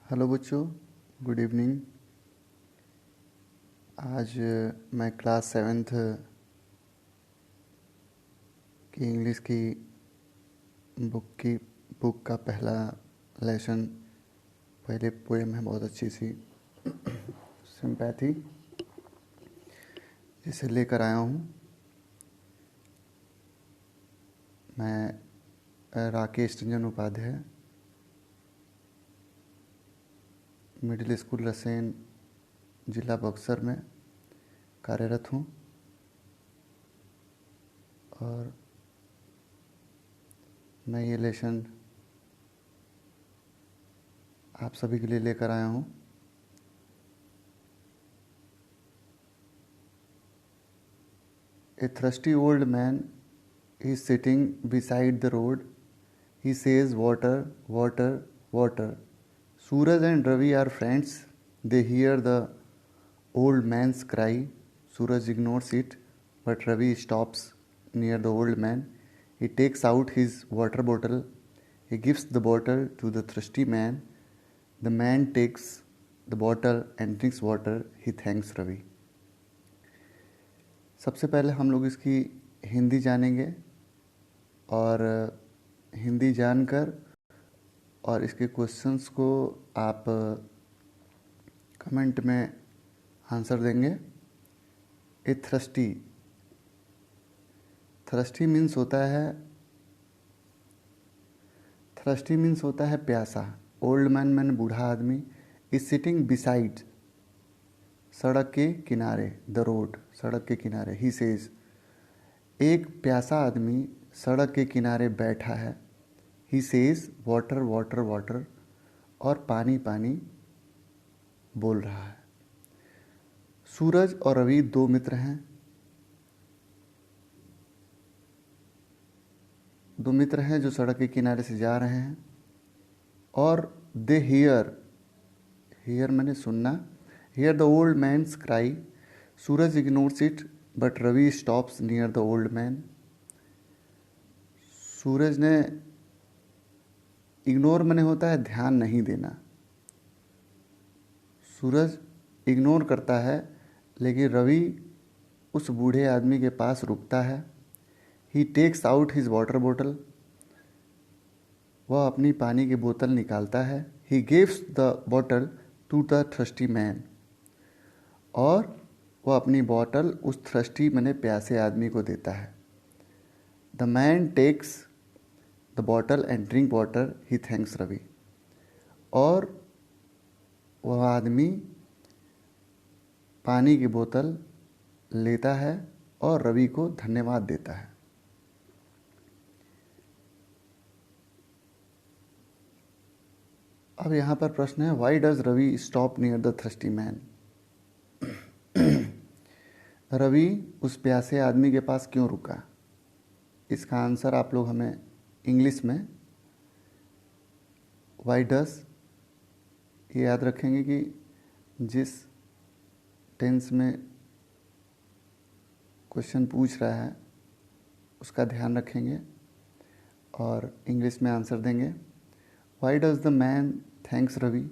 Hello बच्चों, good evening. आज मैं क्लास सेवेंथ की इंग्लिश की बुक का पहला लेसन, पहले पोएम है बहुत अच्छी सी सिंपैथी, जिसे लेकर आया हूँ। मैं राकेश रंजन उपाध्याय, मिडिल स्कूल रसेन, जिला बक्सर में कार्यरत हूँ और मैं ये लेसन आप सभी के लिए लेकर आया हूँ। A thirsty old man is sitting beside the road. He says, "Water, water, water." Suraj and Ravi are friends. They hear the old man's cry. Suraj ignores it, but Ravi stops near the old man. He takes out his water bottle. He gives the bottle to the thirsty man. The man takes the bottle and drinks water. He thanks Ravi. सबसे पहले हम लोग इसकी हिंदी जानेंगे और हिंदी जानकर और इसके क्वेश्चंस को आप कमेंट में आंसर देंगे। ए थ्रस्टी, थ्रस्टी मीन्स होता है प्यासा। ओल्ड मैन मैंने बूढ़ा आदमी। इज सिटिंग बिसाइड, सड़क के किनारे, द रोड, सड़क के किनारे। ही सेज, एक प्यासा आदमी सड़क के किनारे बैठा है। He says, water water water, और पानी पानी बोल रहा है। सूरज और रवि दो मित्र हैं। दो मित्र हैं जो सड़क के किनारे से जा रहे हैं और दे हियर, हियर मैंने सुनना, hear the old man's cry. Suraj ignores it but Ravi stops near the old man. Suraj ने, इग्नोर मैंने होता है ध्यान नहीं देना। सूरज इग्नोर करता है लेकिन रवि उस बूढ़े आदमी के पास रुकता है। He takes out his water बोतल, वह अपनी पानी की बोतल निकालता है। He gives the bottle to the thirsty man, और वह अपनी बॉटल उस थ्रस्टी मैंने प्यासे आदमी को देता है। The man takes the bottle and drink water. He thanks Ravi, और वह आदमी पानी की बोतल लेता है और रवि को धन्यवाद देता है। अब यहाँ पर प्रश्न है, why does Ravi stop near the thirsty man. Ravi उस प्यासे आदमी के पास क्यों रुका? इसका आंसर आप लोग हमें इंग्लिश में वाई डज ये याद रखेंगे कि जिस टेंस में क्वेश्चन पूछ रहा है उसका ध्यान रखेंगे और इंग्लिश में आंसर देंगे। Why does the man thanks Ravi,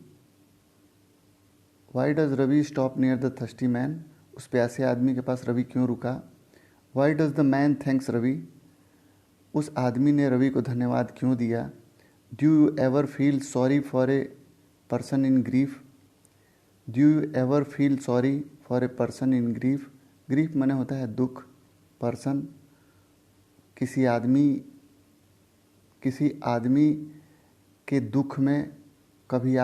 why does Ravi stop near the thirsty man, उस प्यासे आदमी के पास रवि क्यों रुका। Why does the man thanks Ravi, उस आदमी ने रवि को धन्यवाद क्यों दिया। Do you ever feel sorry for a person in grief, do you ever feel sorry for a person in grief. Grief माने होता है दुख। पर्सन, किसी आदमी के दुख में कभी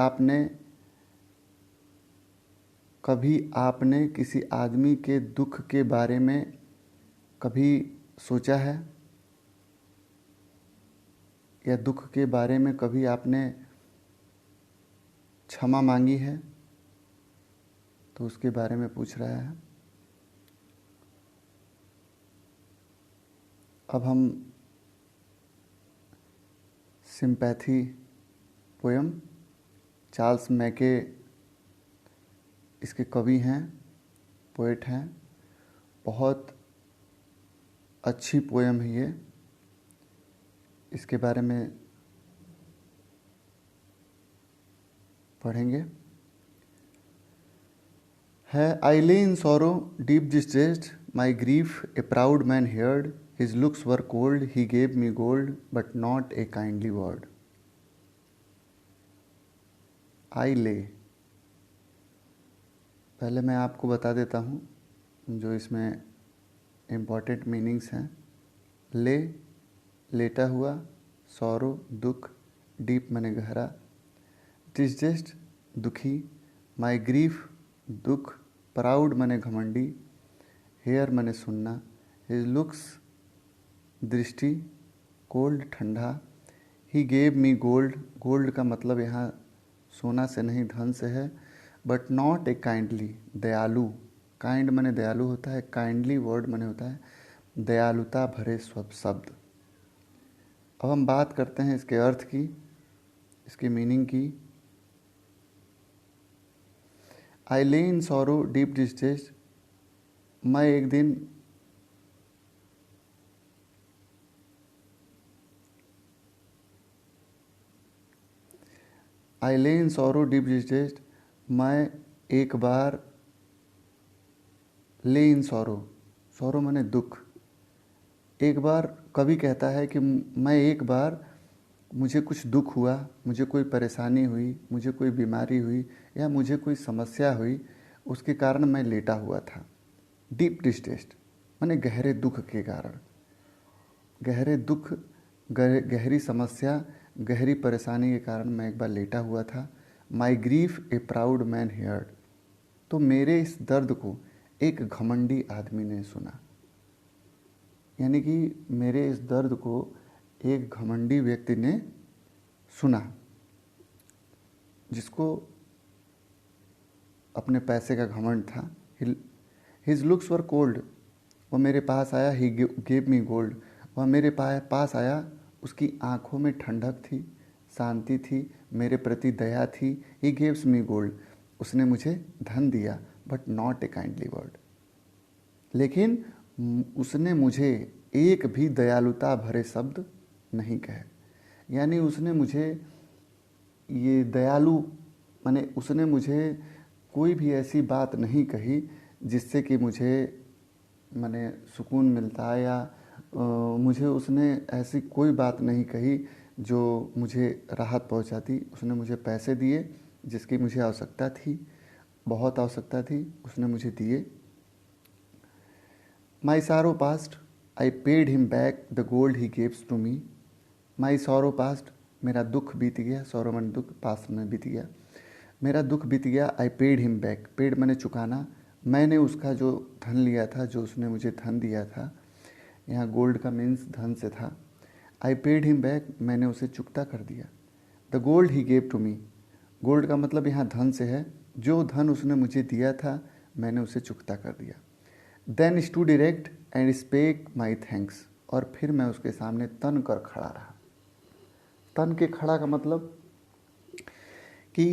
आपने किसी आदमी के दुख के बारे में कभी सोचा है, या दुख के बारे में कभी आपने क्षमा मांगी है, तो उसके बारे में पूछ रहा है। अब हम सिंपैथी पोयम, चार्ल्स मैके इसके कवि हैं, पोएट हैं। बहुत अच्छी पोयम है ये। इसके बारे में पढ़ेंगे। है I lay in sorrow deep distressed my grief a proud man heard his looks were cold he gave me gold but not a kindly word. I lay, पहले मैं आपको बता देता हूँ जो इसमें इम्पॉर्टेंट मीनिंग्स हैं। ले, लेटा हुआ, सॉरो दुख, डीप मने गहरा, डिस्ट्रेस्ड दुखी, माई ग्रीफ दुख, प्राउड मने घमंडी, हेयर मने सुनना, हिज लुक्स दृष्टि, कोल्ड ठंडा, ही गेव मी गोल्ड, गोल्ड का मतलब यहाँ सोना से नहीं धन से है, बट नॉट ए काइंडली दयालु, काइंड मने दयालु होता है, काइंडली वर्ड मने होता है दयालुता भरे शब्द। अब हम बात करते हैं इसके अर्थ की, इसकी मीनिंग की। आई lay in sorrow deep distress, मैं एक दिन आई lay in sorrow deep distress, मैं एक बार ले इन सॉरो, सॉरो माने दुख। एक बार कवि कहता है कि मैं एक बार मुझे कुछ दुख हुआ, मुझे कोई परेशानी हुई, मुझे कोई बीमारी हुई या मुझे कोई समस्या हुई, उसके कारण मैं लेटा हुआ था। डीप डिस्ट्रेस्ड माने गहरे दुख के कारण, गहरे दुख, गहरी समस्या, गहरी परेशानी के कारण मैं एक बार लेटा हुआ था। My grief a proud man heard, तो मेरे इस दर्द को एक घमंडी आदमी ने सुना, यानी कि मेरे इस दर्द को एक घमंडी व्यक्ति ने सुना, जिसको अपने पैसे का घमंड था। हिज लुक्स वर कोल्ड, वह मेरे पास आया, ही गेव मी गोल्ड, वह मेरे पास आया, उसकी आंखों में ठंडक थी, शांति थी, मेरे प्रति दया थी। ही गेव्स मी गोल्ड, उसने मुझे धन दिया, but not a kindly word, लेकिन उसने मुझे एक भी दयालुता भरे शब्द नहीं कहे। यानी उसने मुझे ये दयालु माने उसने मुझे कोई भी ऐसी बात नहीं कही जिससे कि मुझे माने सुकून मिलता, या मुझे उसने ऐसी कोई बात नहीं कही जो मुझे राहत पहुंचाती। उसने मुझे पैसे दिए जिसकी मुझे आवश्यकता थी, बहुत आवश्यकता थी, उसने मुझे दिए। My sorrow past I paid him back the gold he gave to me. My sorrow past, मेरा दुख बीत गया, सॉरो मन दुख, पास्ट में बीत गया, मेरा दुख बीत गया। आई पेड हिम बैक, पेड मैंने चुकाना, मैंने उसका जो धन लिया था, जो उसने मुझे धन दिया था, यहाँ गोल्ड का मीन्स धन से था। आई पेड हिम बैक, मैंने उसे चुकता कर दिया। The gold he gave to me, gold का मतलब यहाँ धन से है, जो धन उसने मुझे दिया था मैंने उसे चुकता कर दिया। Then stood erect and spake my thanks, और फिर मैं उसके सामने तन कर खड़ा रहा। तन के खड़ा का मतलब कि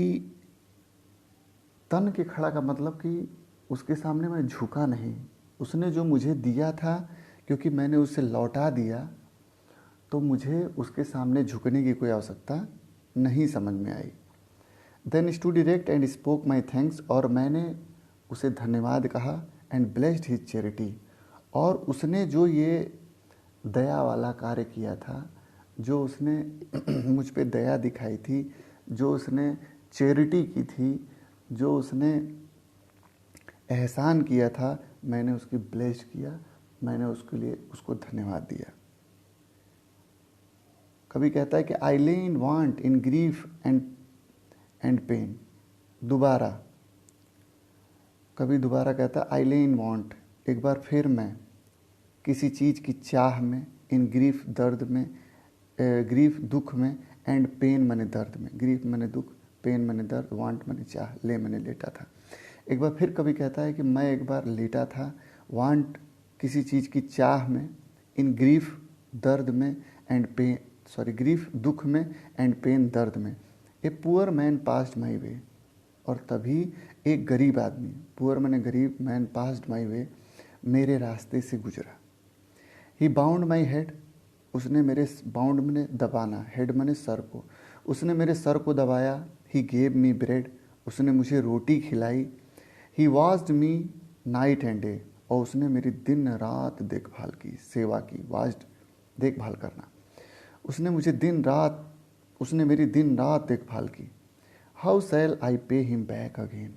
तन के खड़ा का मतलब कि उसके सामने मैं झुका नहीं। उसने जो मुझे दिया था, क्योंकि मैंने उसे लौटा दिया, तो मुझे उसके सामने झुकने की कोई आवश्यकता नहीं समझ में आई। Then stood erect and spoke my thanks, और मैंने उसे धन्यवाद कहा। एंड ब्लेस्ड हिज चैरिटी, और उसने जो ये दया वाला कार्य किया था, जो उसने मुझ पे दया दिखाई थी, जो उसने चैरिटी की थी, जो उसने एहसान किया था, मैंने उसकी ब्लेस किया, मैंने उसके लिए उसको धन्यवाद दिया। कभी कहता है कि I lay in want in grief and pain, दोबारा कभी दोबारा कहता है आई ले इन वांट, एक बार फिर मैं किसी चीज़ की चाह में, इन ग्रीफ दर्द में, ग्रीफ दुख में, एंड पेन मैंने दर्द में, ग्रीफ मैंने दुख, पेन मैंने दर्द, वांट मैंने चाह, ले मैंने लेटा था। एक बार फिर कभी कहता है कि मैं एक बार लेटा था, वांट किसी चीज़ की चाह में, इन ग्रीफ दर्द में, एंड पेन ग्रीफ दुख में, एंड पेन दर्द में। A poor man passed my way, और तभी एक गरीब आदमी, पुअर मैंने गरीब, मैन पास्ड माई वे, मेरे रास्ते से गुजरा। ही बाउंड माई हेड, उसने मेरे बाउंड मैंने दबाना, हेड मैंने सर को, उसने मेरे सर को दबाया, ही गेव मी ब्रेड, उसने मुझे रोटी खिलाई, he watched me night and day, और उसने मेरी दिन रात देखभाल की, सेवा की, वाज्ड देखभाल करना, उसने मेरी दिन रात देखभाल की। How cell I pay him back again.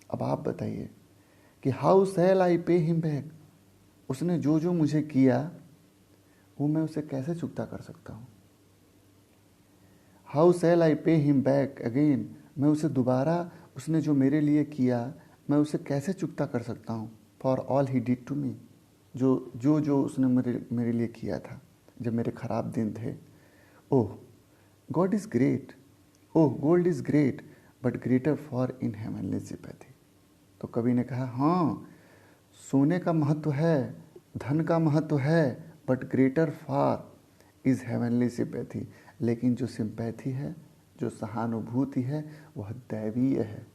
अब आप बताइए कि how cell I pay him back, उसने जो जो मुझे किया वो मैं उसे कैसे चुकता कर सकता हूँ। How cell I pay him back again, मैं उसे दोबारा, उसने जो मेरे लिए किया मैं उसे कैसे चुकता कर सकता हूँ। For all he did to me, जो उसने मेरे लिए किया था जब मेरे ख़राब दिन थे। Oh God is great, oh gold is great but greater for in heavenly sympathy. तो कवि ने कहा, हाँ सोने का महत्व है, धन का महत्व है, but greater for is heavenly sympathy, लेकिन जो सिंपैथी है, जो सहानुभूति है, वह दैवीय है।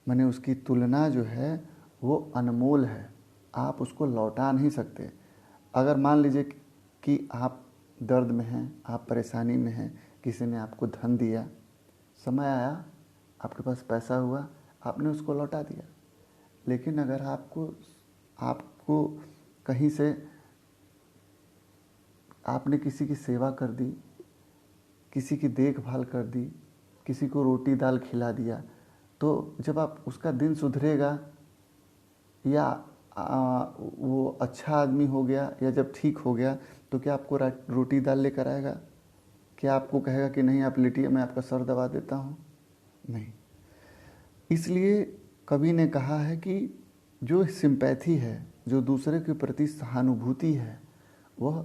माने उसकी तुलना जो है वो अनमोल है, आप उसको लौटा नहीं सकते। अगर मान लीजिए कि आप दर्द में हैं, आप परेशानी में हैं, किसी ने आपको धन दिया, समय आया आपके पास पैसा हुआ, आपने उसको लौटा दिया। लेकिन अगर आपको कहीं से आपने किसी की सेवा कर दी, किसी की देखभाल कर दी, किसी को रोटी दाल खिला दिया, तो जब आप उसका दिन सुधरेगा या वो अच्छा आदमी हो गया या जब ठीक हो गया, तो क्या आपको रोटी दाल लेकर आएगा? क्या आपको कहेगा कि नहीं आप लेटिए मैं आपका सर दबा देता हूँ? नहीं। इसलिए कवि ने कहा है कि जो सिंपैथी है, जो दूसरे के प्रति सहानुभूति है, वह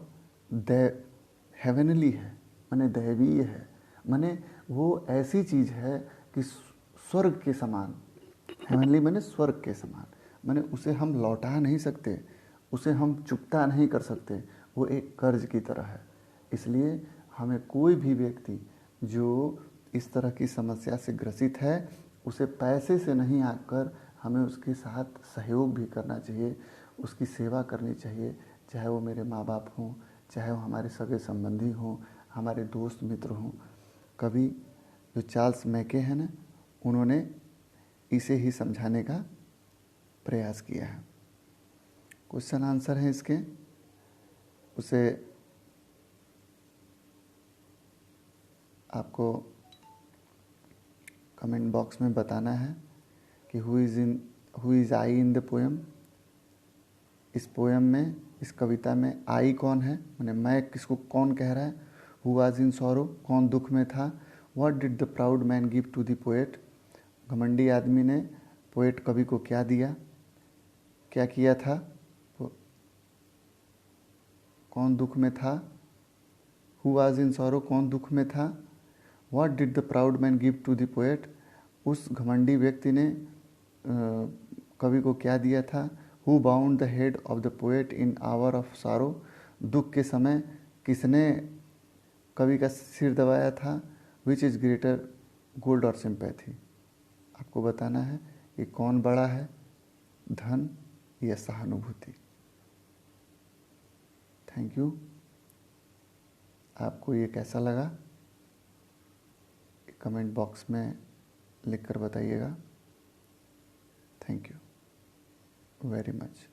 हेवनली है, माने दैवीय है, माने वो ऐसी चीज़ है कि स्वर्ग के समान। हेवनली माने स्वर्ग के समान, माने उसे हम लौटा नहीं सकते, उसे हम चुकता नहीं कर सकते, वो एक कर्ज की तरह है। इसलिए हमें कोई भी व्यक्ति जो इस तरह की समस्या से ग्रसित है, उसे पैसे से नहीं आकर हमें उसके साथ सहयोग भी करना चाहिए, उसकी सेवा करनी चाहिए, चाहे वो मेरे माँ बाप हों, चाहे वो हमारे सगे संबंधी हों, हमारे दोस्त मित्र हों। कभी जो चार्ल्स मैके हैं ना, उन्होंने इसे ही समझाने का प्रयास किया है। क्वेश्चन आंसर है इसके, उसे आपको कमेंट बॉक्स में बताना है कि who is I in the poem. इस पोएम में, इस कविता में आई कौन है, माने मैं किसको कौन कह रहा है। हु वाज इन सॉरो, कौन दुख में था। What did the proud man give to the poet, घमंडी आदमी ने पोएट कवि को क्या दिया, क्या किया था, कौन दुख में था। हु वाज इन सॉरो, कौन दुख में था। What did the proud man give to the poet, उस घमंडी व्यक्ति ने कवि को क्या दिया था। Who bound the head of the poet in hour of sorrow, दुख के समय किसने कवि का सिर दबाया था। विच इज़ ग्रेटर, गोल्ड और सिंपैथी। आपको बताना है कि कौन बड़ा है, धन या सहानुभूति। Thank you. आपको ये कैसा लगा कमेंट बॉक्स में लिखकर बताइएगा। Thank you very much.